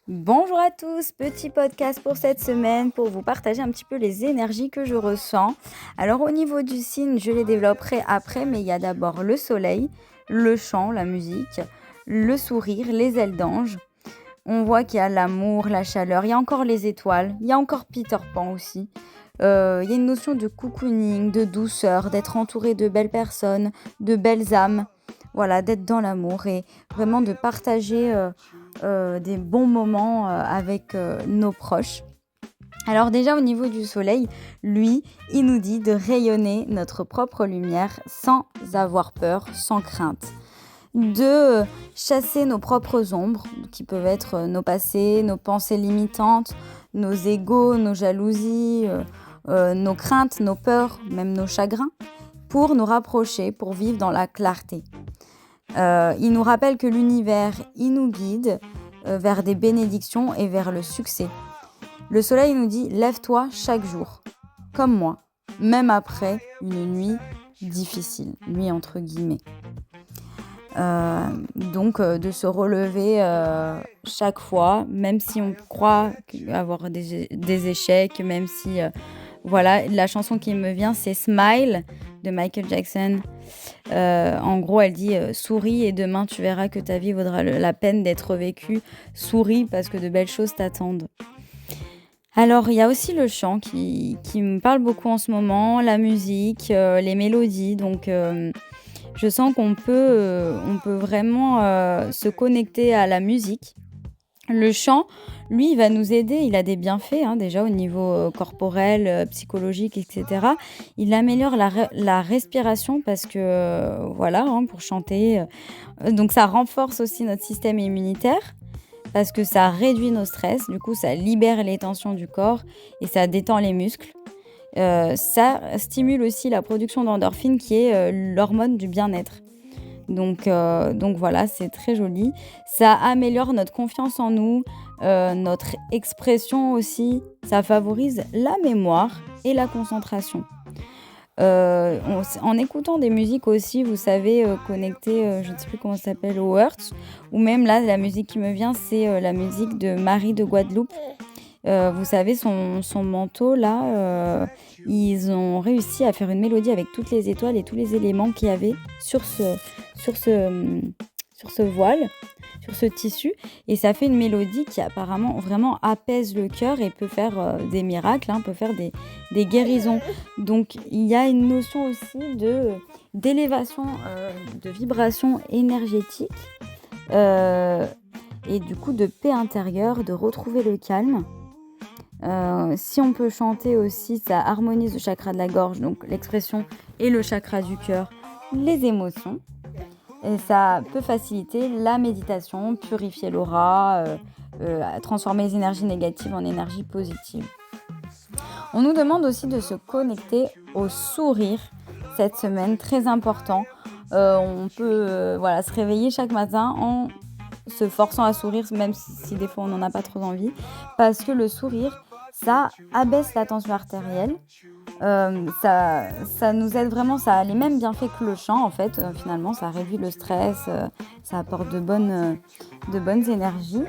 Bonjour à tous, petit podcast pour cette semaine pour vous partager un petit peu les énergies que je ressens. Alors au niveau du signe, je les développerai après, mais il y a d'abord le soleil, le chant, la musique, le sourire, les ailes d'ange. On voit qu'il y a l'amour, la chaleur, il y a encore les étoiles, il y a encore Peter Pan aussi. Il y a une notion de cocooning, de douceur, d'être entouré de belles personnes, de belles âmes. Voilà, d'être dans l'amour et vraiment de partager des bons moments avec nos proches. Alors déjà au niveau du soleil, lui, il nous dit de rayonner notre propre lumière sans avoir peur, sans crainte. De chasser nos propres ombres, qui peuvent être nos passés, nos pensées limitantes, nos égos, nos jalousies, nos craintes, nos peurs, même nos chagrins, pour nous rapprocher, pour vivre dans la clarté. Il nous rappelle que l'univers, il nous guide vers des bénédictions et vers le succès. Le soleil nous dit « Lève-toi chaque jour, comme moi, même après une nuit difficile, nuit entre guillemets. » Donc de se relever chaque fois, même si on croit avoir des échecs, même si voilà, la chanson qui me vient c'est Smile de Michael Jackson. En gros elle dit souris et demain tu verras que ta vie vaudra la peine d'être vécue. Souris parce que de belles choses t'attendent. Alors il y a aussi le chant qui me parle beaucoup en ce moment, la musique, les mélodies, donc je sens qu'on peut vraiment se connecter à la musique. Le chant, lui, il va nous aider, il a des bienfaits déjà au niveau corporel, psychologique, etc. Il améliore la respiration parce que, voilà, pour chanter. Donc ça renforce aussi notre système immunitaire parce que ça réduit nos stress, du coup ça libère les tensions du corps et ça détend les muscles. Ça stimule aussi la production d'endorphine qui est l'hormone du bien-être. Donc voilà, c'est très joli. Ça améliore notre confiance en nous, notre expression aussi. Ça favorise la mémoire et la concentration. En écoutant des musiques aussi, vous savez, connectées, je ne sais plus comment ça s'appelle, au Hertz. Ou même là, la musique qui me vient, c'est la musique de Marie de Guadeloupe. Vous savez, son manteau, là, ils ont réussi à faire une mélodie avec toutes les étoiles et tous les éléments qu'il y avait sur ce voile, sur ce tissu. Et ça fait une mélodie qui apparemment vraiment apaise le cœur et peut faire des miracles, peut faire des guérisons. Donc, il y a une notion aussi d'élévation, de vibration énergétique et du coup de paix intérieure, de retrouver le calme. Si on peut chanter aussi, ça harmonise le chakra de la gorge, donc l'expression, et le chakra du cœur, les émotions. Et ça peut faciliter la méditation, purifier l'aura, transformer les énergies négatives en énergies positives. On nous demande aussi de se connecter au sourire cette semaine, très important. On peut se réveiller chaque matin en se forçant à sourire, même si des fois on n'en a pas trop envie, parce que le sourire, ça abaisse la tension artérielle, ça nous aide vraiment, ça a les mêmes bienfaits que le chant en fait, finalement, ça réduit le stress, ça apporte de bonnes énergies.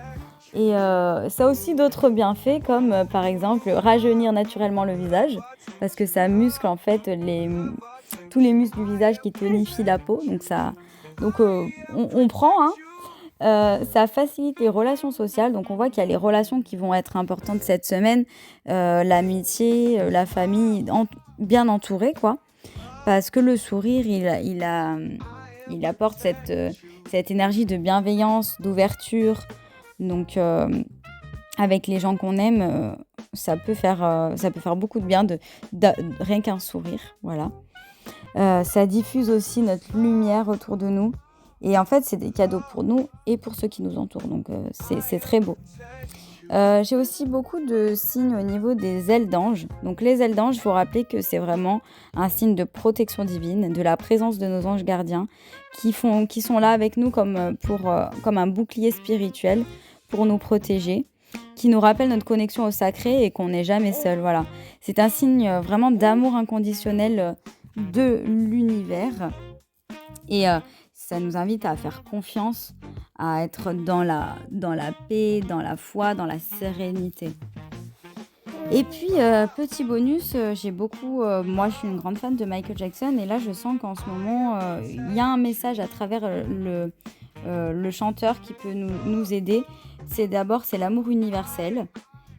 Et ça a aussi d'autres bienfaits comme par exemple rajeunir naturellement le visage, parce que ça muscle en fait tous les muscles du visage qui tonifient la peau, donc on prend, ça facilite les relations sociales, donc on voit qu'il y a les relations qui vont être importantes cette semaine, l'amitié, la famille, bien entourée quoi, parce que le sourire il apporte cette énergie de bienveillance, d'ouverture, donc avec les gens qu'on aime, ça peut faire beaucoup de bien rien qu'un sourire, voilà. Ça diffuse aussi notre lumière autour de nous. Et en fait, c'est des cadeaux pour nous et pour ceux qui nous entourent. Donc, c'est très beau. J'ai aussi beaucoup de signes au niveau des ailes d'ange. Donc, les ailes d'ange, il faut rappeler que c'est vraiment un signe de protection divine, de la présence de nos anges gardiens qui sont là avec nous comme un bouclier spirituel pour nous protéger, qui nous rappelle notre connexion au sacré et qu'on n'est jamais seul. Voilà. C'est un signe vraiment d'amour inconditionnel de l'univers. Et ça nous invite à faire confiance, à être dans la paix, dans la foi, dans la sérénité. Et puis, petit bonus, j'ai beaucoup, moi je suis une grande fan de Michael Jackson et là je sens qu'en ce moment, il y a un message à travers, le chanteur qui peut nous aider. C'est l'amour universel.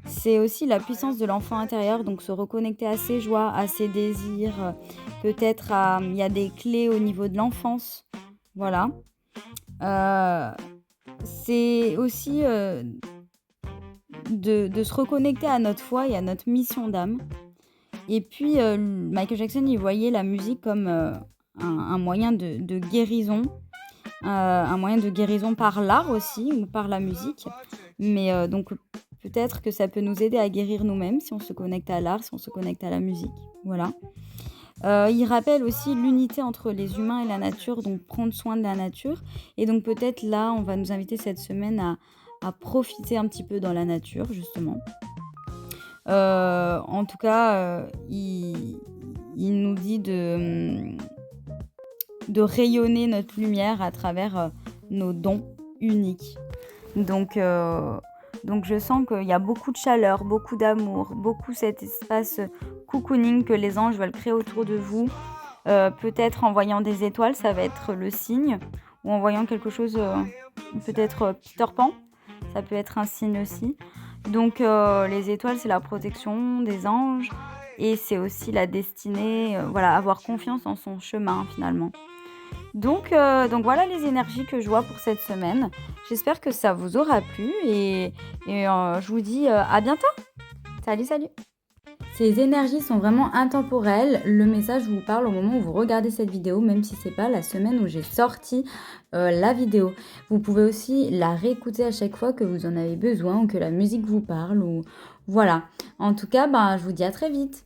C'est aussi la puissance de l'enfant intérieur, donc se reconnecter à ses joies, à ses désirs, peut-être il y a des clés au niveau de l'enfance, voilà. Heu, c'est aussi, de se reconnecter à notre foi et à notre mission d'âme. Et puis, Michael Jackson, il voyait la musique comme, un moyen de guérison, un moyen de guérison par l'art aussi ou par la musique. Mais, donc peut-être que ça peut nous aider à guérir nous-mêmes si on se connecte à l'art, si on se connecte à la musique, voilà. Il rappelle aussi l'unité entre les humains et la nature, donc prendre soin de la nature. Et donc peut-être là, on va nous inviter cette semaine à profiter un petit peu dans la nature justement. En tout cas, il nous dit de rayonner notre lumière à travers, nos dons uniques. Donc je sens qu'il y a beaucoup de chaleur, beaucoup d'amour, beaucoup cet espace, cocooning que les anges veulent créer autour de vous. Peut-être en voyant des étoiles, ça va être le signe, ou en voyant quelque chose, peut-être, Peter Pan, ça peut être un signe aussi. Donc les étoiles, c'est la protection des anges et c'est aussi la destinée, voilà, avoir confiance en son chemin finalement. Donc voilà les énergies que je vois pour cette semaine. J'espère que ça vous aura plu et je vous dis, à bientôt. Salut, salut. Ces énergies sont vraiment intemporelles. Le message vous parle au moment où vous regardez cette vidéo, même si c'est pas la semaine où j'ai sorti la vidéo. Vous pouvez aussi la réécouter à chaque fois que vous en avez besoin ou que la musique vous parle ou voilà. En tout cas, je vous dis à très vite.